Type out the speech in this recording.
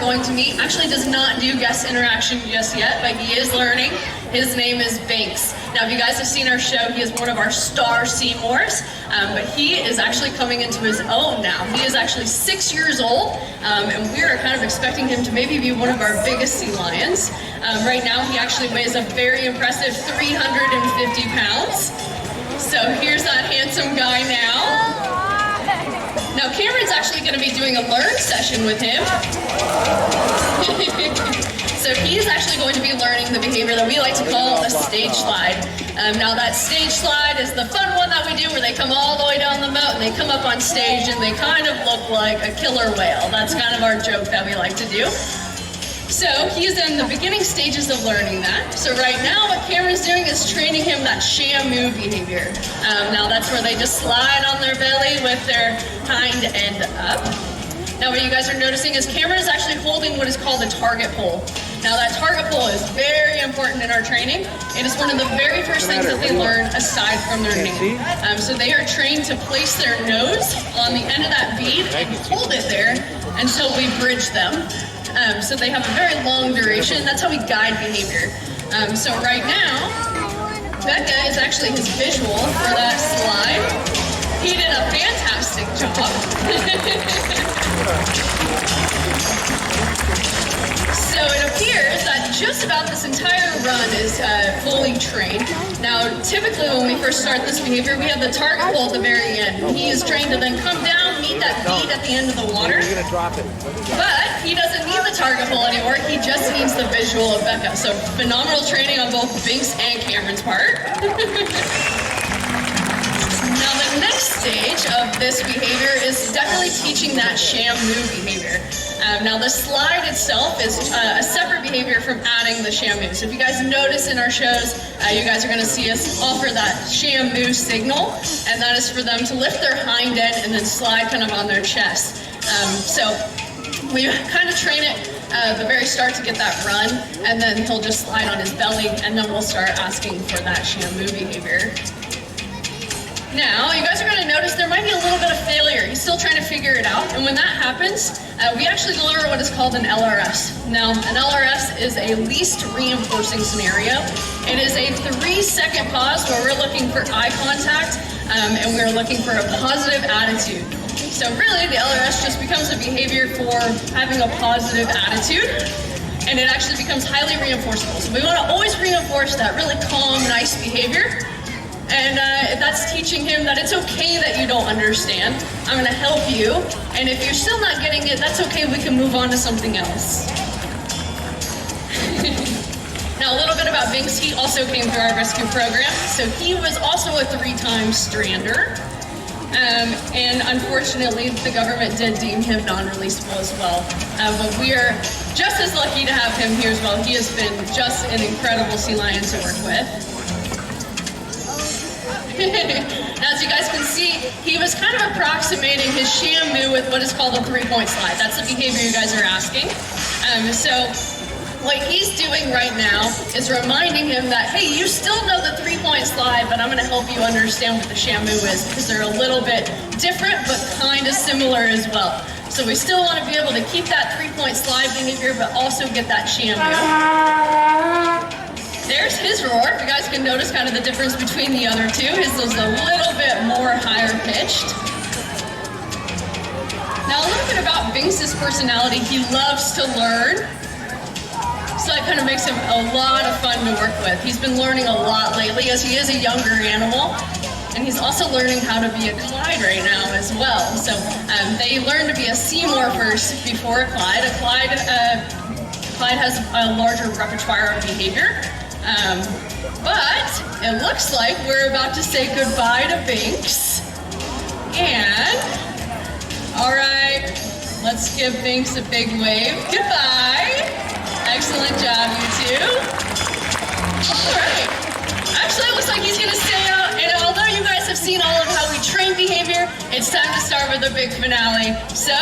going to meet actually does not do guest interaction just yet, but he is learning. His name is Binks. Now, if you guys have seen our show, he is one of our star Seymours, but he is actually coming into his own now. He is actually 6 years old, and we are kind of expecting him to maybe be one of our biggest sea lions. Right now, he actually weighs a very impressive 350 pounds. So here's that handsome guy now. Now, Cameron's actually going to be doing a learn session with him. So he's actually going to be learning the behavior that we like to call a stage slide. Now that stage slide is the fun one that we do where they come all the way down the moat and they come up on stage and they kind of look like a killer whale. That's kind of our joke that we like to do. So he's in the beginning stages of learning that. So right now what Cameron's doing is training him that shamu behavior. Now that's where they just slide on their belly with their hind end up. Now what you guys are noticing is Cameron is actually holding what is called a target pole. Now that target pole is very important in our training. It is one of the very first things that they learn aside from their name. So they are trained to place their nose on the end of that bead and hold it there until we bridge them. So they have a very long duration. That's how we guide behavior. So right now, Becca is actually his visual for that slide. He did a fantastic job. So it appears that just about this entire run is fully trained. Now, typically when we first start this behavior, we have the target pole at the very end. He is trained to then come down, meet that bead at the end of the water. But he doesn't need the target pole anymore. He just needs the visual of Becca. So phenomenal training on both Binks and Cameron's part. Now the next stage of this behavior is definitely teaching that shamu behavior. Now the slide itself is a separate behavior from adding the shamu. So if you guys notice in our shows, you guys are going to see us offer that shamu signal, and that is for them to lift their hind end and then slide kind of on their chest. So we kind of train it at the very start to get that run, and then he'll just slide on his belly, and then we'll start asking for that shamu behavior. Now, you guys are going to notice there might be a little bit of failure. He's still trying to figure it out, and when that happens, we actually deliver what is called an LRS. Now, an LRS is a least reinforcing scenario. It is a 3-second pause where we're looking for eye contact, and we're looking for a positive attitude. So really, the LRS just becomes a behavior for having a positive attitude, and it actually becomes highly reinforceable. So we want to always reinforce that really calm, nice behavior. And that's teaching him that it's okay that you don't understand. I'm going to help you. And if you're still not getting it, that's okay. We can move on to something else. Now, a little bit about Binks. He also came through our rescue program. So he was also a 3-time strander. And unfortunately, the government did deem him non-releasable as well. But we are just as lucky to have him here as well. He has been just an incredible sea lion to work with. Now, as you guys can see, he was kind of approximating his shamu with what is called a 3-point slide. That's the behavior you guys are asking. So what he's doing right now is reminding him that, hey, you still know the 3-point slide, but I'm going to help you understand what the shamu is, because they're a little bit different, but kind of similar as well. So we still want to be able to keep that 3-point slide behavior, but also get that shamu. There's his roar. You guys can notice kind of the difference between the other two. His is a little bit more higher pitched. Now, a little bit about Binks' personality. He loves to learn. So that kind of makes him a lot of fun to work with. He's been learning a lot lately as he is a younger animal. And he's also learning how to be a Clyde right now as well. So they learn to be a Seymour first before a Clyde. Clyde has a larger repertoire of behavior. But it looks like we're about to say goodbye to Binks. And, all right, let's give Binks a big wave. Goodbye. Excellent job, you two. All right. Actually, it looks like he's going to stay out. And although you guys have seen all of how we train behavior, it's time to start with the big finale. So,